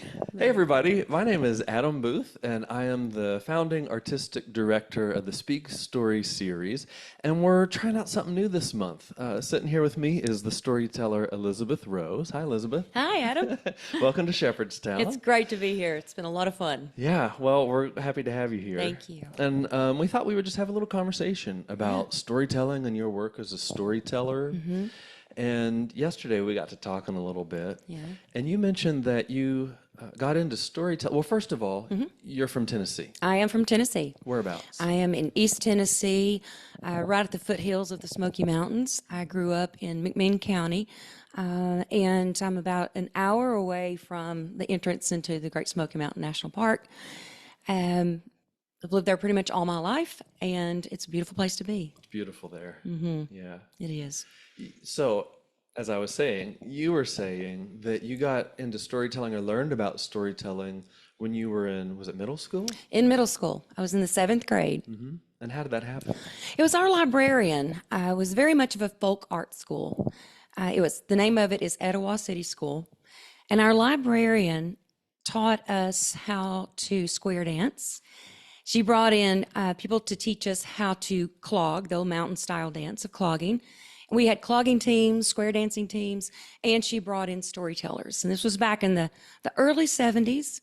Hey everybody, my name is Adam Booth, and I am the founding artistic director of the Speak Story series. And we're trying out something new this month. Sitting here with me is the storyteller Elizabeth Rose. Hi, Elizabeth. Hi, Adam. Welcome to It's Shepherdstown. great to be here. It's been a lot of fun. Yeah, well, we're happy to have you here. Thank you. And we thought we would just have a little conversation Yeah. about storytelling and your work as a storyteller. And yesterday we got to talking a little bit, Yeah. and you mentioned that you got into storytelling. Well, first of all, you're from Tennessee. I am from Tennessee. Whereabouts? I am in East Tennessee, right at the foothills of the Smoky Mountains. I grew up in McMinn County, and I'm about an hour away from the entrance into the Great Smoky Mountain National Park. I've lived there pretty much all my life, and it's a beautiful place to be. It's beautiful there. Yeah. It is. So, as I was saying, you were saying that you got into storytelling or learned about storytelling when you were in, was it middle school? In middle school, I was in the seventh grade. And how did that happen? It was our librarian. It was very much of a folk art school. The name of it is Etowah City School. And our librarian taught us how to square dance. She brought in people to teach us how to clog, the old mountain style dance of clogging. We had clogging teams, square dancing teams, and she brought in storytellers. And this was back in the early 70s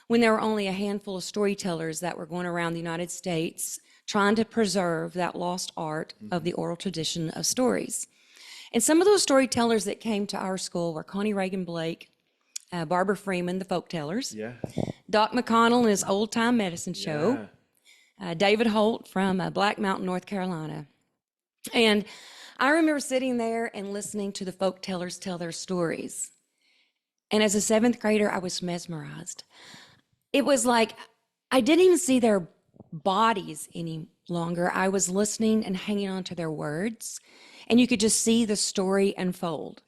when there were only a handful of storytellers that were going around the United States trying to preserve that lost art of the oral tradition of stories. And some of those storytellers that came to our school were Connie Reagan Blake, Barbara Freeman, the folk tellers, Yeah. Doc McConnell and his Old Time Medicine Show, David Holt from Black Mountain, North Carolina. And I remember sitting there and listening to the folk tellers tell their stories. And as a seventh grader, I was mesmerized. It was like I didn't even see their bodies any longer. I was listening and hanging on to their words, and you could just see the story unfold.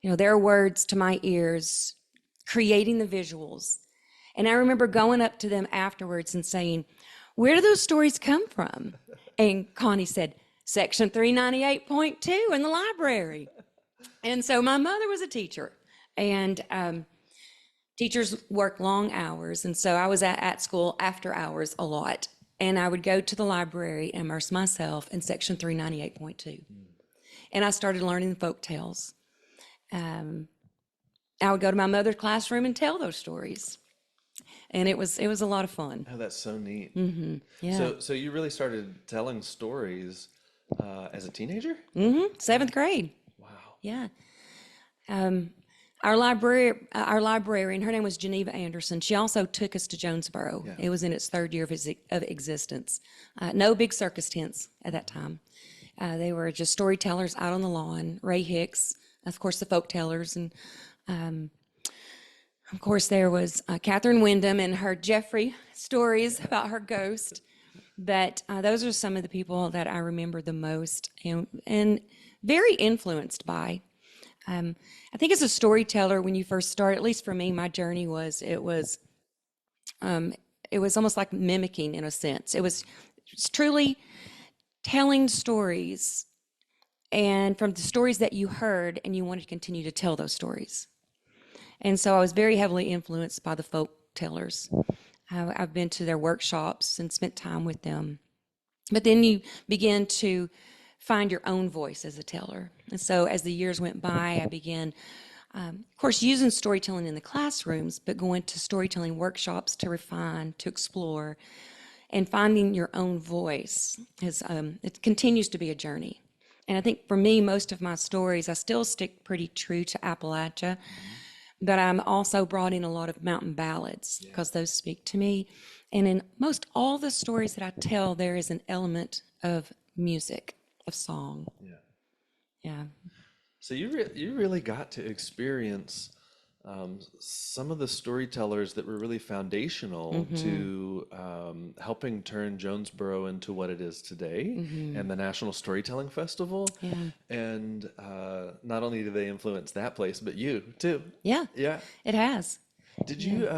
You know, their words to my ears, creating the visuals. And I remember going up to them afterwards and saying, "Where do those stories come from?" And Connie said, "Section 398.2 in the library." And so my mother was a teacher, and teachers work long hours. And so I was at school after hours a lot. And I would go to the library and immerse myself in Section 398.2. And I started learning folk tales. I would go to my mother's classroom and tell those stories. And it was a lot of fun. Oh, that's so neat. Yeah. So you really started telling stories as a teenager? Seventh grade. Wow. Yeah. Our librarian, her name was Geneva Anderson. She also took us to Jonesboro. Yeah. It was in its third year of existence. No big circus tents at that time. They were just storytellers out on the lawn. Ray Hicks, of course, the folk tellers, and of course there was Catherine Wyndham and her Jeffrey stories about her ghost. But those are some of the people that I remember the most, and very influenced by. I think as a storyteller, when you first start, at least for me, my journey was it was almost like mimicking in a sense. It was truly telling stories, and from the stories that you heard, and you wanted to continue to tell those stories. And so I was very heavily influenced by the folk tellers. I've been to their workshops and spent time with them. But then you begin to find your own voice as a teller. And so as the years went by, I began, of course, using storytelling in the classrooms, but going to storytelling workshops to refine, to explore, and finding your own voice. It continues to be a journey. And I think for me, most of my stories, I still stick pretty true to Appalachia, but I'm also brought in a lot of mountain ballads because those speak to me. And in most all the stories that I tell, there is an element of music, of song. Yeah. Yeah. So you really got to experience some of the storytellers that were really foundational to helping turn Jonesboro into what it is today and the National Storytelling Festival. Yeah. And not only did they influence that place, but you too. Yeah, Yeah. it has. Did you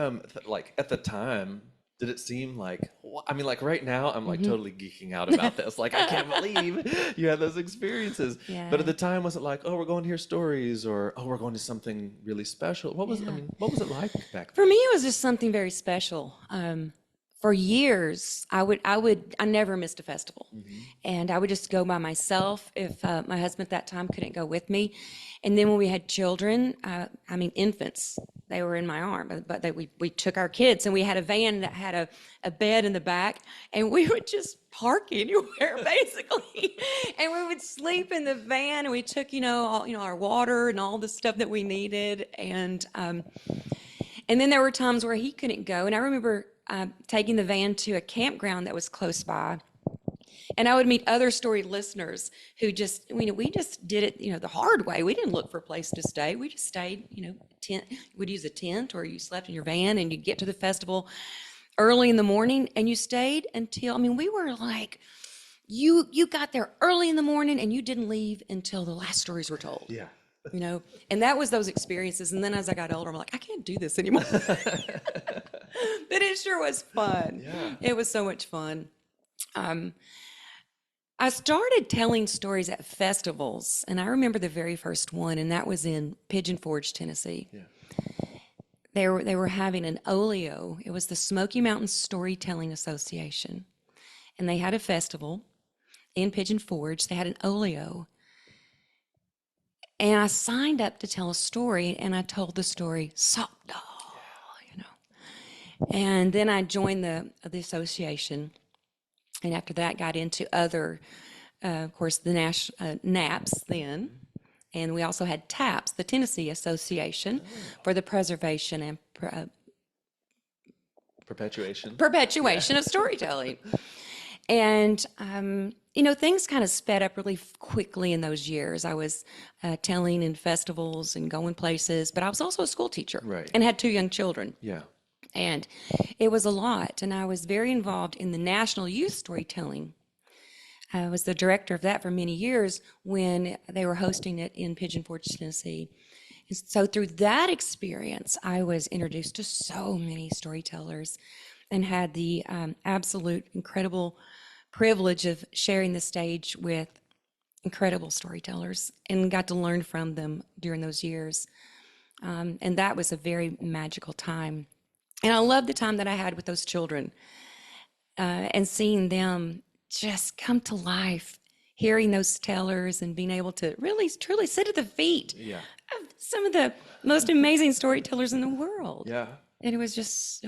like at the time? Did it seem like, I mean, like right now, I'm like totally geeking out about this. Like, I can't believe you had those experiences. But at Yeah. the time, was it like, oh, we're going to hear stories, or oh, we're going to something really special? I Yeah. mean, what was it like back For then? me, it was just something very special. For years, I never missed a festival, Hmm. and I would just go by myself if my husband at that time couldn't go with me. And then when we had children, I mean infants, they were in my arm, but we took our kids, and we had a van that had a bed in the back, and we would just park anywhere basically, and we would sleep in the van, and we took our water and all the stuff that we needed, and then there were times where he couldn't go. And I remember taking the van to a campground that was close by. And I would meet other story listeners who just, we just did it, the hard way. We didn't look for a place to stay. We just stayed, tent, would use a tent, or you slept in your van, and you'd get to the festival early in the morning, and you stayed until, we were like, you got there early in the morning and you didn't leave until the last stories were told. Yeah. And that was those experiences. And then as I got older, I'm like, I can't do this anymore. But it sure was fun. Yeah. It was so much fun. I started telling stories at festivals, and I remember the very first one, and that was in Pigeon Forge, Tennessee. Yeah. They were having an oleo. It was the Smoky Mountain Storytelling Association, and they had a festival in Pigeon Forge. They had an oleo, and I signed up to tell a story, and I told the story Sopdal, you know. And then I joined the association, and after that got into other, of course, the NAPS then, and we also had TAPS, the Tennessee Association for the Preservation and Perpetuation. Perpetuation of Storytelling. And, things kind of sped up really quickly in those years. I was telling in festivals and going places, but I was also a school teacher Right. and had two young children. Yeah. And it was a lot. And I was very involved in the National Youth Storytelling. I was the director of that for many years when they were hosting it in Pigeon Forge, Tennessee. And so through that experience, I was introduced to so many storytellers and had the absolute incredible privilege of sharing the stage with incredible storytellers and got to learn from them during those years. And that was a very magical time. And I love the time that I had with those children and seeing them just come to life, hearing those tellers and being able to really, truly sit at the feet Yeah. of some of the most amazing storytellers in the world. Yeah. And it was just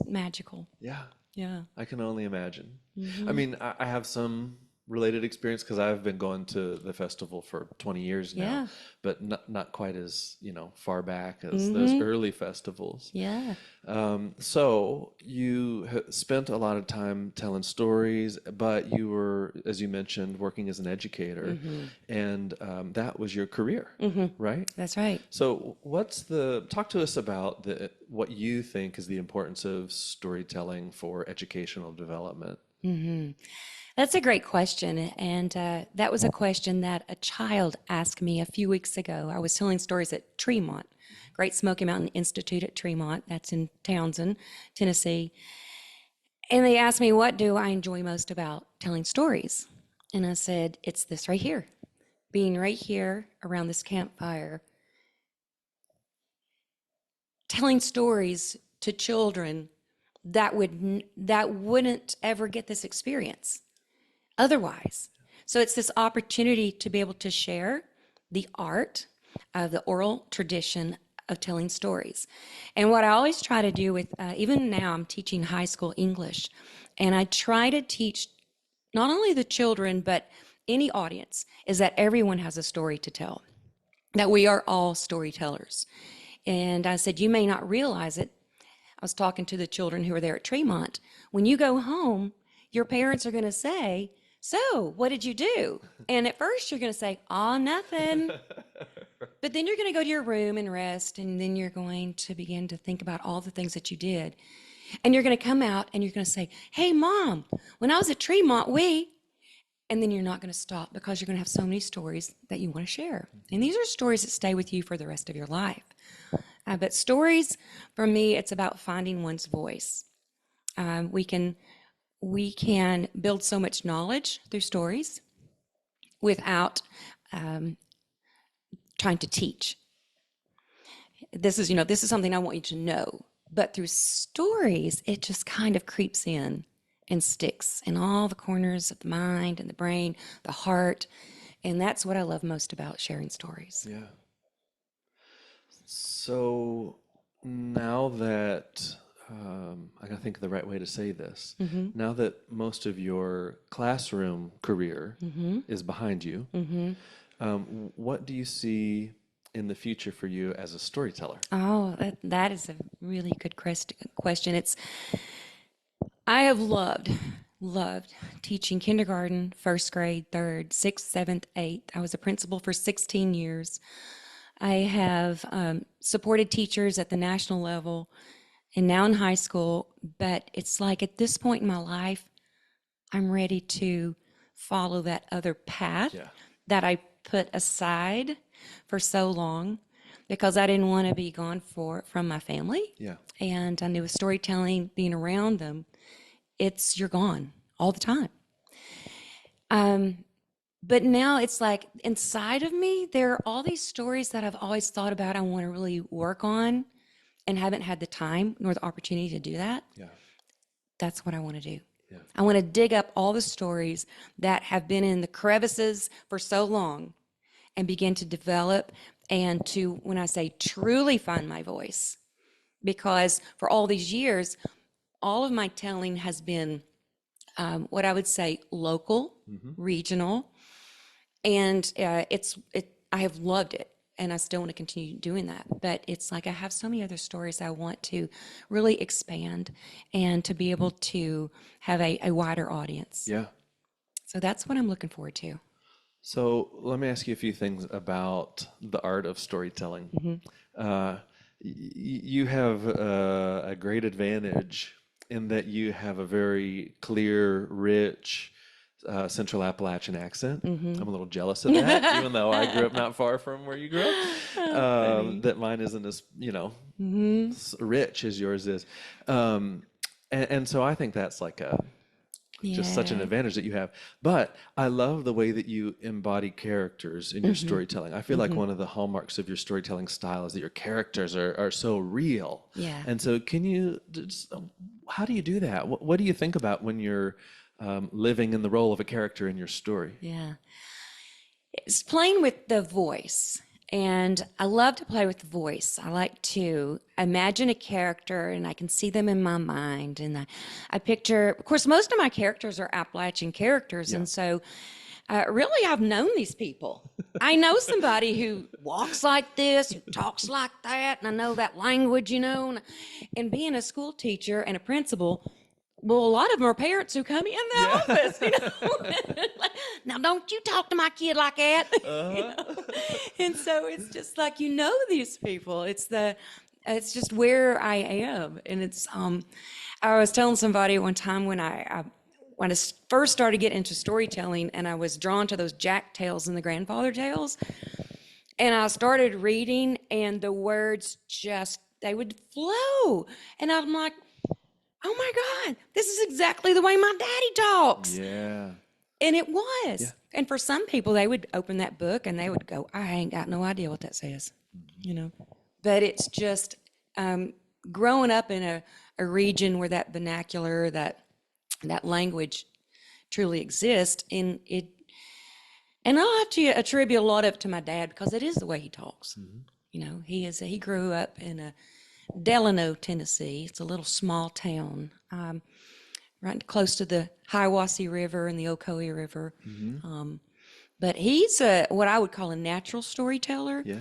magical. Yeah. Yeah. I can only imagine. I mean, I have some related experience because I've been going to the festival for 20 years now, Yeah. but not quite as, far back as those early festivals. Yeah. So you spent a lot of time telling stories, but you were, as you mentioned, working as an educator, and that was your career, right? That's right. So talk to us about what you think is the importance of storytelling for educational development. That's a great question. And that was a question that a child asked me a few weeks ago. I was telling stories at Tremont, Great Smoky Mountain Institute at Tremont. That's in Townsend, Tennessee. And they asked me, what do I enjoy most about telling stories? And I said, it's this right here, being right here around this campfire, telling stories to children that wouldn't ever get this experience otherwise. So it's this opportunity to be able to share the art of the oral tradition of telling stories. And what I always try to do with, even now I'm teaching high school English, and I try to teach not only the children, but any audience, is that everyone has a story to tell, that we are all storytellers. And I said, you may not realize it. I was talking to the children who were there at Tremont. When you go home, your parents are going to say, so what did you do? And at first you're going to say, oh, nothing. But then you're going to go to your room and rest. And then you're going to begin to think about all the things that you did. And you're going to come out and you're going to say, hey, Mom, when I was at Tremont, and then you're not going to stop because you're going to have so many stories that you want to share. And these are stories that stay with you for the rest of your life. But stories, for me, it's about finding one's voice. We can build so much knowledge through stories without trying to teach. This is something I want you to know. But through stories, it just kind of creeps in and sticks in all the corners of the mind and the brain, the heart. And that's what I love most about sharing stories. Yeah. So now that, I gotta think of the right way to say this. Now that most of your classroom career is behind you, what do you see in the future for you as a storyteller? Oh, that is a really good question. I have loved teaching kindergarten, first grade, third, sixth, seventh, eighth. I was a principal for 16 years. I have supported teachers at the national level and now in high school, but it's like at this point in my life, I'm ready to follow that other path Yeah. that I put aside for so long because I didn't want to be gone from my family. Yeah. And I knew with storytelling, being around them, you're gone all the time. But now it's like inside of me, there are all these stories that I've always thought about I want to really work on and haven't had the time nor the opportunity to do that. Yeah. That's what I want to do. Yeah. I want to dig up all the stories that have been in the crevices for so long and begin to develop and to, when I say truly find my voice, because for all these years, all of my telling has been what I would say local, regional, and I have loved it, and I still want to continue doing that. But it's like I have so many other stories I want to really expand and to be able to have a wider audience. Yeah. So that's what I'm looking forward to. So let me ask you a few things about the art of storytelling. You have a great advantage in that you have a very clear, rich Central Appalachian accent. I'm a little jealous of that, even though I grew up not far from where you grew up. That mine isn't as, rich as yours is. And so I think that's like just such an Yeah. advantage that you have. But I love the way that you embody characters in your storytelling. I feel like one of the hallmarks of your storytelling style is that your characters are so real. Yeah. And so how do you do that? What do you think about when you're living in the role of a character in your story? Yeah. It's playing with the voice. And I love to play with the voice. I like to imagine a character and I can see them in my mind. And I picture, of course, most of my characters are Appalachian characters. And so really, I've known these people. I know somebody who walks like this, who talks like that, and I know that language, And being a school teacher and a principal, well, a lot of them are parents who come in the office, Like, now, don't you talk to my kid like that. And so it's just like, these people. It's just where I am. And I was telling somebody one time when I first started getting into storytelling and I was drawn to those Jack tales and the grandfather tales. And I started reading and the words they would flow. And I'm like, oh my God, this is exactly the way my daddy talks. Yeah. And it was. Yeah. And for some people, they would open that book and they would go, I ain't got no idea what that says, But it's just growing up in a region where that vernacular, that language truly exists. And I'll have to attribute a lot of it to my dad because it is the way he talks. He grew up in Delano, Tennessee. It's a little small town, right close to the Hiawassee River and the Ocoee River. But he's what I would call a natural storyteller. Yeah.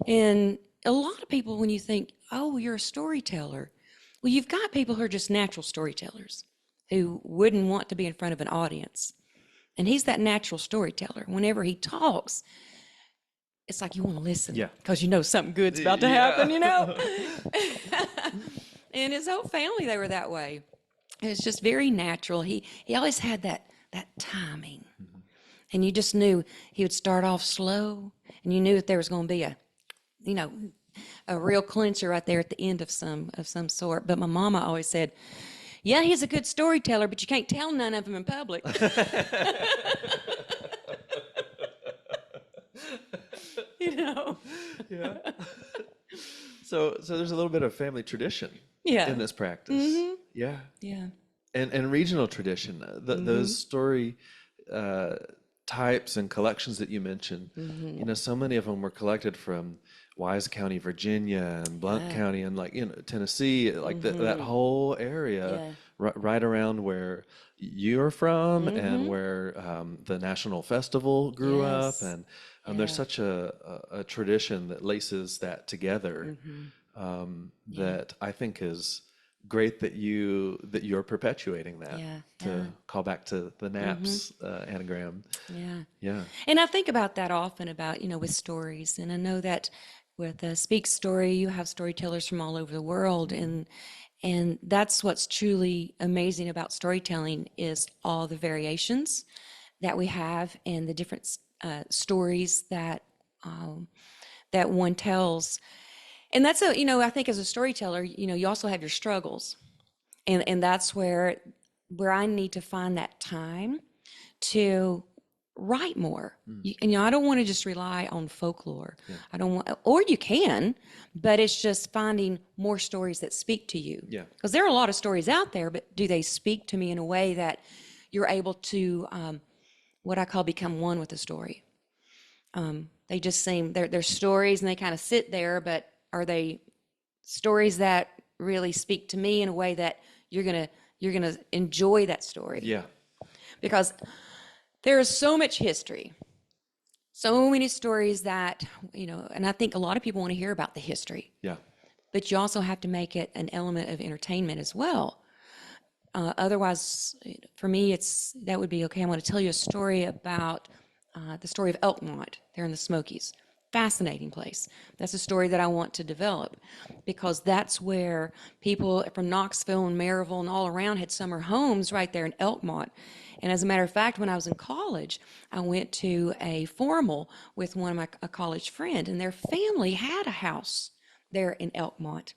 And a lot of people, when you think, oh, you're a storyteller, well, you've got people who are just natural storytellers who wouldn't want to be in front of an audience. And he's that natural storyteller. Whenever he talks, it's like you want to listen because something good's about to happen, And his whole family, they were that way. It was just very natural. He always had that timing. And you just knew he would start off slow, and you knew that there was going to be a real clincher right there at the end of some sort. But my mama always said, Yeah, he's a good storyteller, but you can't tell none of them in public. You know? Yeah. So there's a little bit of family tradition Yeah. in this practice. Yeah. Yeah. And regional tradition. Those story uh, types and collections that you mentioned, so many of them were collected from Wise County, Virginia, and Blount County, and Tennessee, like that whole area, Yeah. right around where you're from, and where the National Festival grew up, Yes. and there's such a tradition that laces that together, that I think is great that you're perpetuating that, Yeah. to call back to the Naps anagram. Yeah. Yeah. And I think about that often about, with stories. And I know that with Speak Story, you have storytellers from all over the world. And that's what's truly amazing about storytelling is all the variations that we have and the different stories that one tells. And that's I think as a storyteller, you also have your struggles. And that's where I need to find that time to write more. I don't want to just rely on folklore. I don't want, or you can, but it's just finding more stories that speak to you. Yeah. Because there are a lot of stories out there, but do they speak to me in a way that you're able to, what I call become one with the story? They just seem, they're stories and they kind of sit there, but are they stories that really speak to me in a way that you're gonna enjoy that story? Yeah. Because there is so much history, so many stories that, and I think a lot of people want to hear about the history, Yeah. but you also have to make it an element of entertainment as well. Otherwise, for me, that would be, okay, I'm going to tell you a story about the story of Elkmont there in the Smokies. Fascinating place. That's a story that I want to develop because that's where people from Knoxville and Maryville and all around had summer homes right there in Elkmont. And as a matter of fact, when I was in college, I went to a formal with a college friend, and their family had a house there in Elkmont.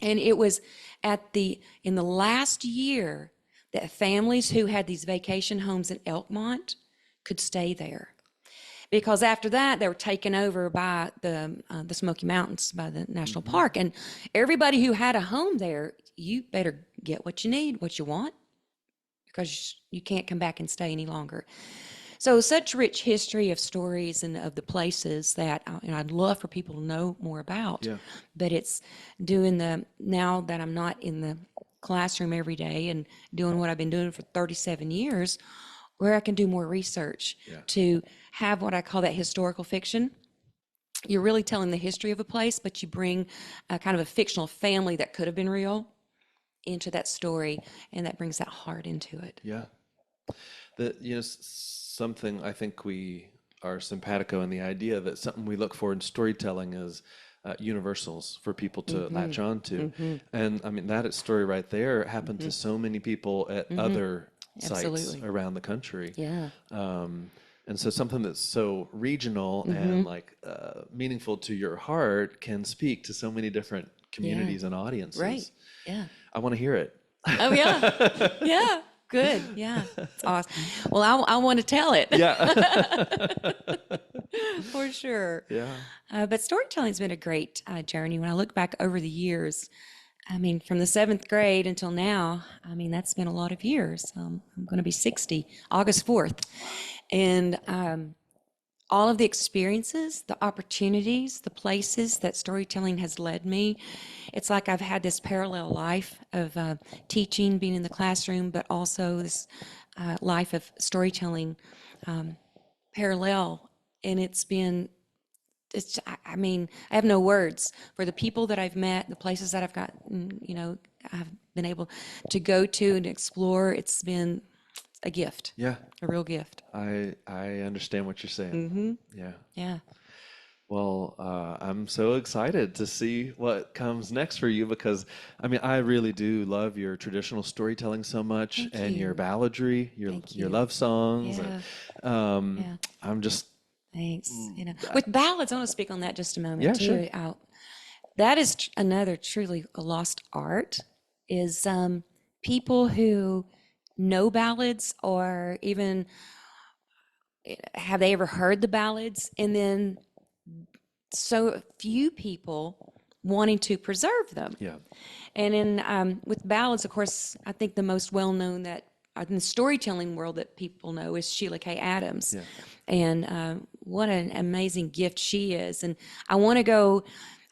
And it was in the last year that families who had these vacation homes in Elkmont could stay there. Because after that, they were taken over by the Smoky Mountains, by the national park. And everybody who had a home there, you better get what you need, what you want, because you can't come back and stay any longer. So such rich history of stories and of the places that I'd love for people to know more about. Yeah. But it's now that I'm not in the classroom every day and doing what I've been doing for 37 years, where I can do more research to have what I call that historical fiction. You're really telling the history of a place, but you bring a kind of a fictional family that could have been real into that story, and that brings that heart into it. Yeah. Something I think we are simpatico in the idea that something we look for in storytelling is universals for people to latch on to. And I mean, that story right there happened to so many people at other sites Absolutely. around the country. Yeah. And so something that's so regional and meaningful to your heart can speak to so many different communities and audiences. Right. Yeah. I want to hear it. Oh, yeah. Yeah. Good. Yeah. It's awesome. Well, I want to tell it. Yeah. For sure. Yeah. But storytelling's been a great journey. When I look back over the years, I mean, from the 7th grade until now, I mean, that's been a lot of years. I'm going to be 60, August 4th. And all of the experiences, the opportunities, the places that storytelling has led me, it's like I've had this parallel life of teaching, being in the classroom, but also this life of storytelling parallel. And I mean, I have no words for the people that I've met, the places that I've I've been able to go to and explore. It's been a gift. Yeah. A real gift. I understand what you're saying. Yeah. Yeah. Well, I'm so excited to see what comes next for you because, I mean, I really do love your traditional storytelling so much and your balladry, your love songs. Yeah. And, I'm just. Thanks. With ballads, I want to speak on that just a moment Yeah, too. sure. That is another truly a lost art. Is people who know ballads or even have they ever heard the ballads, and then so few people wanting to preserve them. Yeah. And in with ballads, of course, I think the most well known that in the storytelling world that people know is Sheila K. Adams, Yeah. and what an amazing gift she is. And I want to go.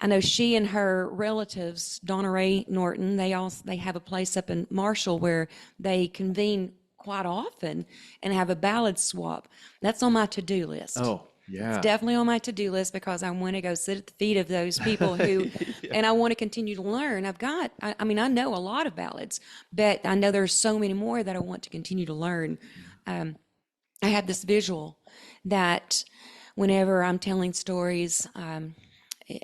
I know she and her relatives, Donna Ray Norton, they have a place up in Marshall where they convene quite often and have a ballad swap. That's on my to-do list. Oh, yeah. Definitely on my to-do list because I want to go sit at the feet of those people who, and I want to continue to learn. I mean, I know a lot of ballads, but I know there's so many more that I want to continue to learn. I have this visual that whenever I'm telling stories,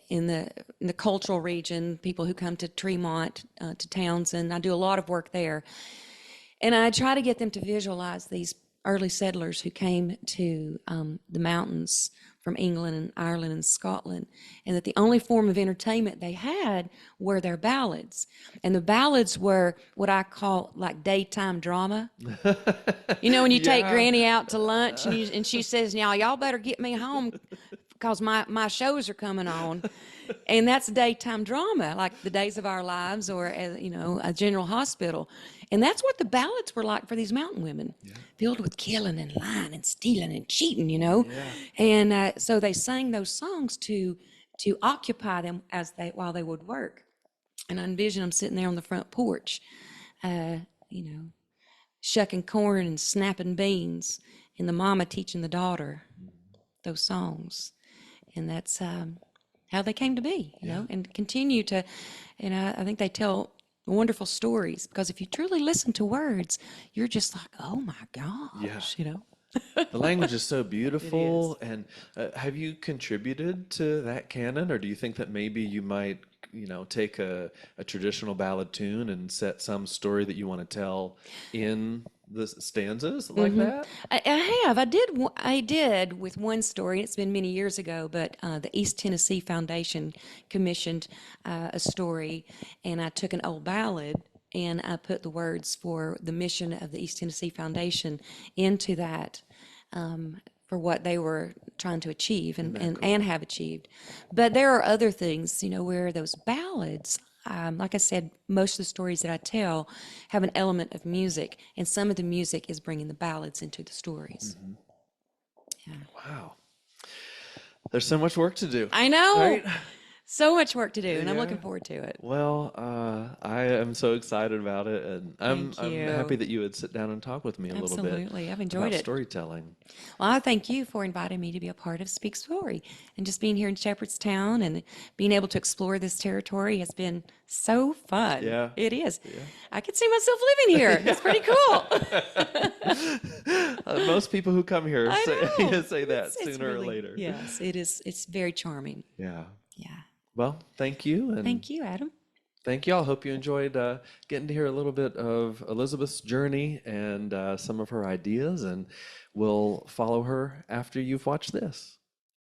in the cultural region, people who come to Tremont, to Townsend, I do a lot of work there, and I try to get them to visualize these early settlers who came to the mountains from England and Ireland and Scotland, and that the only form of entertainment they had were their ballads. And the ballads were what I call like daytime drama. You know, when you take Yeah. Granny out to lunch and she says, now y'all better get me home because my shows are coming on. And that's daytime drama, like The Days of Our Lives or, you know, a General Hospital. And that's what the ballads were like for these mountain women, filled with killing and lying and stealing and cheating, you know. And so they sang those songs to occupy them while they would work. And I envision them sitting there on the front porch, you know, shucking corn and snapping beans, and the mama teaching the daughter those songs. And that's how they came to be, you know, and continue to, and I think they tell wonderful stories because if you truly listen to words, you're just like, oh my gosh, you know. The language is so beautiful. And have you contributed to that canon, or do you think that maybe you might, you know, take a traditional ballad tune and set some story that you want to tell in the stanzas like that? I have. I did with one story. It's been many years ago, but the East Tennessee Foundation commissioned a story, and I took an old ballad and I put the words for the mission of the East Tennessee Foundation into that for what they were trying to achieve and have achieved. But there are other things, you know, where those ballads. Like I said, most of the stories that I tell have an element of music, and some of the music is bringing the ballads into the stories. Wow. There's so much work to do. I know. Right? So much work to do, and I'm Yeah. looking forward to it. Well, I am so excited about it, and I'm Thank you. happy that you would sit down and talk with me a little bit Absolutely. I've about enjoyed it. storytelling. Well, I thank you for inviting me to be a part of Speak Story. And just being here in Shepherdstown and being able to explore this territory has been so fun. Yeah. It is. I could see myself living here. It's pretty cool. Most people who come here I know. say that It's sooner or really- later. Yes, it is. It's very charming. Yeah. Yeah. Well, thank you, and Thank you, Adam. thank y'all. Hope you enjoyed getting to hear a little bit of Elizabeth's journey and some of her ideas, and we'll follow her after you've watched this.